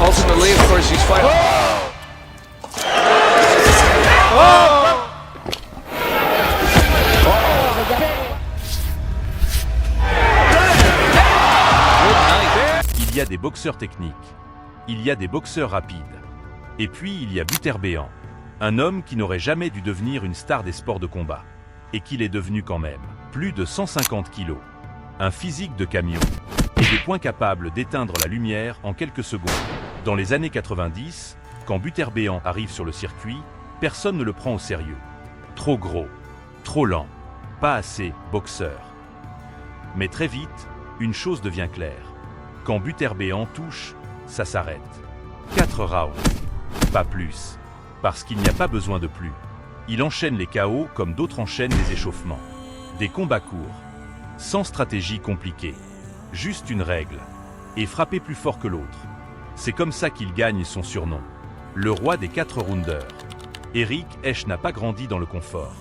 ultimately, of course, he's fighting. Il y a des boxeurs techniques, il y a des boxeurs rapides, et puis il y a Beterbiehan, un homme qui n'aurait jamais dû devenir une star des sports de combat, et qui l'est devenu quand même. Plus de 150 kilos, un physique de camion, et des poings capables d'éteindre la lumière en quelques secondes. Dans les années 90, quand Beterbiehan arrive sur le circuit, personne ne le prend au sérieux. Trop gros, trop lent, pas assez boxeur. Mais très vite, une chose devient claire. Quand Beterbiehan touche, ça s'arrête. 4 rounds, pas plus, parce qu'il n'y a pas besoin de plus. Il enchaîne les KO comme d'autres enchaînent les échauffements. Des combats courts, sans stratégie compliquée, juste une règle, et frapper plus fort que l'autre. C'est comme ça qu'il gagne son surnom, le roi des 4 rounders. Eric Esch n'a pas grandi dans le confort.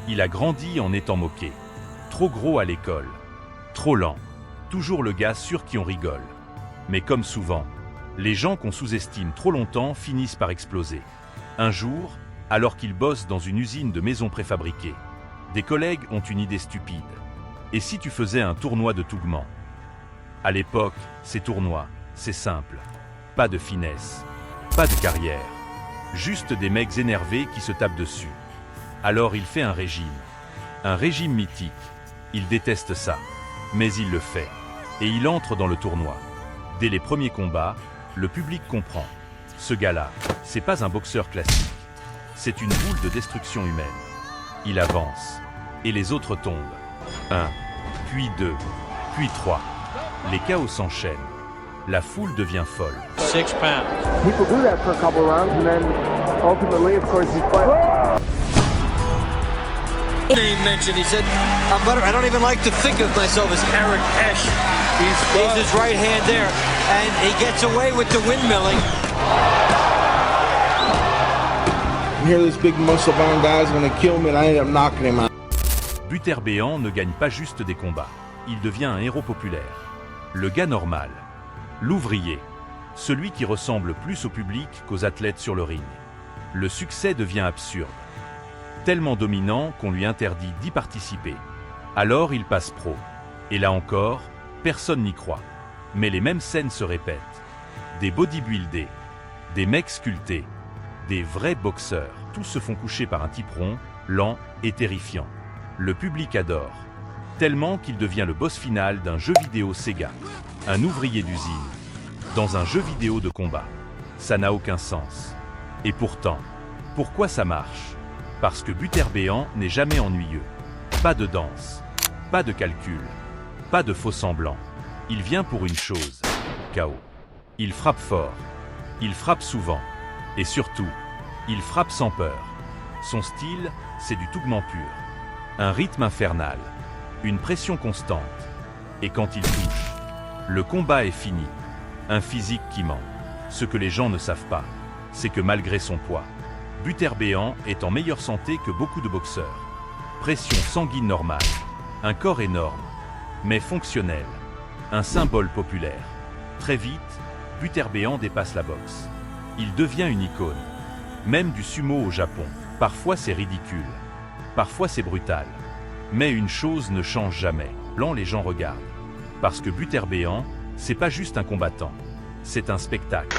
Il a grandi en étant moqué. Trop gros à l'école, trop lent, toujours le gars sur qui on rigole. Mais comme souvent, les gens qu'on sous-estime trop longtemps finissent par exploser. Un jour, alors qu'il bosse dans une usine de maisons préfabriquées, des collègues ont une idée stupide. Et si tu faisais un tournoi de Tougman? À l'époque, ces tournois, c'est simple. Pas de finesse, pas de carrière. Juste des mecs énervés qui se tapent dessus. Alors il fait un régime mythique. Il déteste ça, mais il le fait. Et il entre dans le tournoi. Dès les premiers combats, le public comprend. Ce gars-là, c'est pas un boxeur classique. C'est une boule de destruction humaine. Il avance, et les autres tombent. 1, puis 2, puis 3. Les KO s'enchaînent. La foule devient folle. 6 pounds. People do that for a couple rounds, and then ultimately, of course, he's fighting. Name mentioned, he said, I don't even like to think of myself as Eric Esch. He's his right hand there, and he gets away with the windmilling. Here this big muscle-bound guy's gonna kill me, and I end up knocking him out. Beterbiehan ne gagne pas juste des combats, il devient un héros populaire. Le gars normal, l'ouvrier, celui qui ressemble plus au public qu'aux athlètes sur le ring. Le succès devient absurde, tellement dominant qu'on lui interdit d'y participer. Alors il passe pro. Et là encore, personne n'y croit. Mais les mêmes scènes se répètent. Des bodybuildés, des mecs sculptés, des vrais boxeurs. Tous se font coucher par un type rond, lent et terrifiant. Le public adore. Tellement qu'il devient le boss final d'un jeu vidéo Sega. Un ouvrier d'usine. Dans un jeu vidéo de combat. Ça n'a aucun sens. Et pourtant, pourquoi ça marche? Parce que Beterbiehan n'est jamais ennuyeux. Pas de danse, pas de calcul, pas de faux semblants. Il vient pour une chose, KO. Il frappe fort, il frappe souvent, et surtout, il frappe sans peur. Son style, c'est du Tougman pur. Un rythme infernal, une pression constante. Et quand il touche, le combat est fini. Un physique qui ment. Ce que les gens ne savent pas, c'est que malgré son poids, Beterbiehan est en meilleure santé que beaucoup de boxeurs. Pression sanguine normale, un corps énorme, mais fonctionnel, un symbole populaire. Très vite, Beterbiehan dépasse la boxe. Il devient une icône, même du sumo au Japon. Parfois c'est ridicule, parfois c'est brutal. Mais une chose ne change jamais. Là, les gens regardent. Parce que Beterbiehan, c'est pas juste un combattant, c'est un spectacle.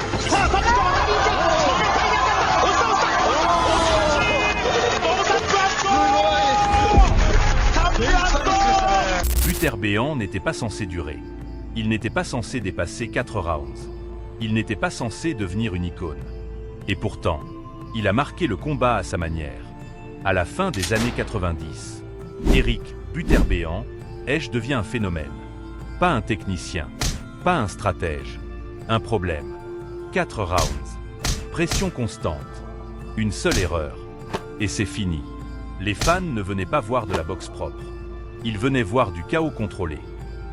Beterbiehan n'était pas censé durer. Il n'était pas censé dépasser 4 rounds. Il n'était pas censé devenir une icône. Et pourtant, il a marqué le combat à sa manière. À la fin des années 90, Eric Beterbiehan, Esch devient un phénomène. Pas un technicien, pas un stratège, un problème. 4 rounds, pression constante, une seule erreur, et c'est fini. Les fans ne venaient pas voir de la boxe propre. Ils venaient voir du chaos contrôlé.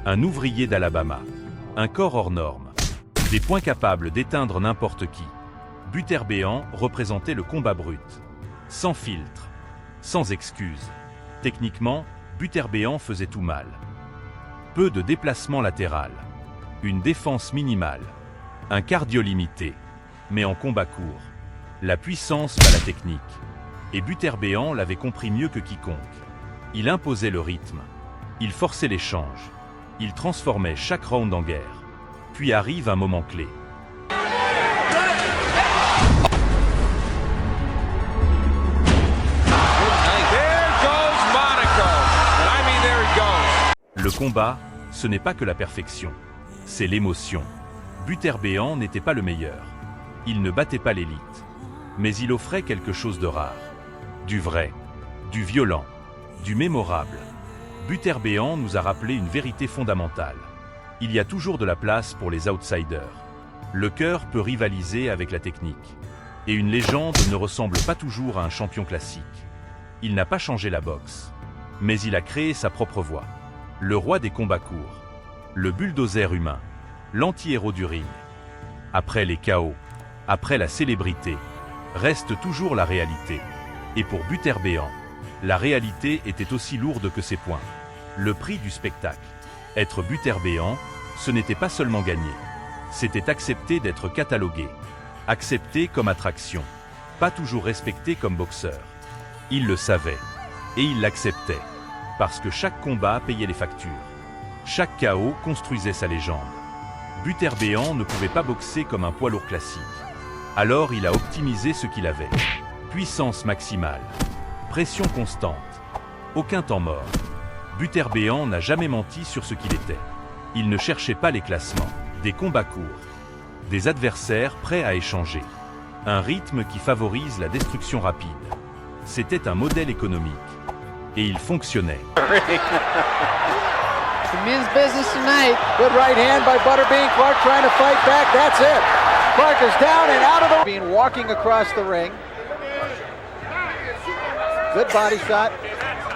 Un ouvrier d'Alabama, un corps hors norme, des poings capables d'éteindre n'importe qui. Beterbiehan représentait le combat brut, sans filtre, sans excuse. Techniquement, Beterbiehan faisait tout mal. Peu de déplacement latéral, une défense minimale, Un cardio limité. Mais en combat court, la puissance bat la technique. Et Beterbiev l'avait compris mieux que quiconque. Il imposait le rythme. Il forçait l'échange. Il transformait chaque round en guerre. Puis arrive un moment clé. Le combat, ce n'est pas que la perfection, c'est l'émotion. Beterbiev n'était pas le meilleur. Il ne battait pas l'élite. Mais il offrait quelque chose de rare. Du vrai, du violent, du mémorable. Beterbiev nous a rappelé une vérité fondamentale. Il y a toujours de la place pour les outsiders. Le cœur peut rivaliser avec la technique. Et une légende ne ressemble pas toujours à un champion classique. Il n'a pas changé la boxe. Mais il a créé sa propre voie. Le roi des combats courts. Le bulldozer humain. L'anti-héros du ring. Après les chaos, après la célébrité, reste toujours la réalité. Et pour Beterbiev, la réalité était aussi lourde que ses points. Le prix du spectacle. Être Beterbiev, ce n'était pas seulement gagner. C'était accepter d'être catalogué. Accepté comme attraction. Pas toujours respecté comme boxeur. Il le savait. Et il l'acceptait. Parce que chaque combat payait les factures. Chaque KO construisait sa légende. Beterbiev ne pouvait pas boxer comme un poids lourd classique. Alors il a optimisé ce qu'il avait. Puissance maximale. Pression constante. Aucun temps mort. Beterbiev n'a jamais menti sur ce qu'il était. Il ne cherchait pas les classements. Des combats courts. Des adversaires prêts à échanger. Un rythme qui favorise la destruction rapide. C'était un modèle économique. Et il fonctionnait. The men's business tonight. Good right hand by Butterbean. Clark trying to fight back. That's it. Clark is down and out of the ring. Walking across the ring. Good body shot.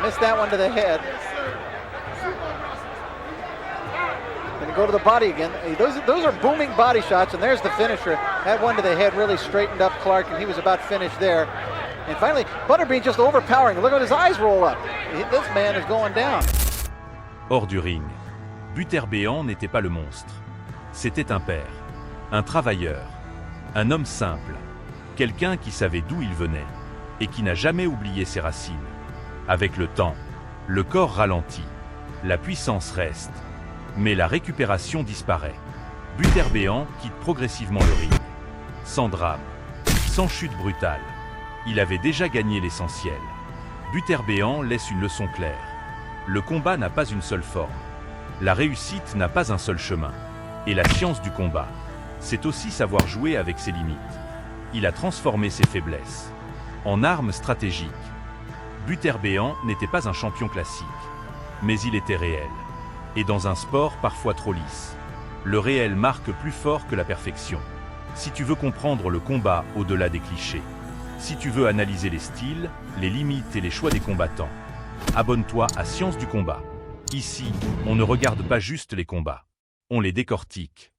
Missed that one to the head. Going to go to the body again. Those are booming body shots, and there's the finisher. That one to the head really straightened up Clark, and he was about finished there. And finally, Butterbean just overpowering. Look at his eyes roll up. This man is going down. Hors du ring, Beterbiev n'était pas le monstre. C'était un père, un travailleur, un homme simple, quelqu'un qui savait d'où il venait et qui n'a jamais oublié ses racines. Avec le temps, le corps ralentit, la puissance reste, mais la récupération disparaît. Beterbiev quitte progressivement le ring, sans drame, sans chute brutale. Il avait déjà gagné l'essentiel. Beterbiev laisse une leçon claire. Le combat n'a pas une seule forme. La réussite n'a pas un seul chemin. Et la science du combat, c'est aussi savoir jouer avec ses limites. Il a transformé ses faiblesses en armes stratégiques. Beterbiev n'était pas un champion classique, mais il était réel. Et dans un sport parfois trop lisse, le réel marque plus fort que la perfection. Si tu veux comprendre le combat au-delà des clichés, si tu veux analyser les styles, les limites et les choix des combattants, abonne-toi à Science du combat. Ici, on ne regarde pas juste les combats, on les décortique.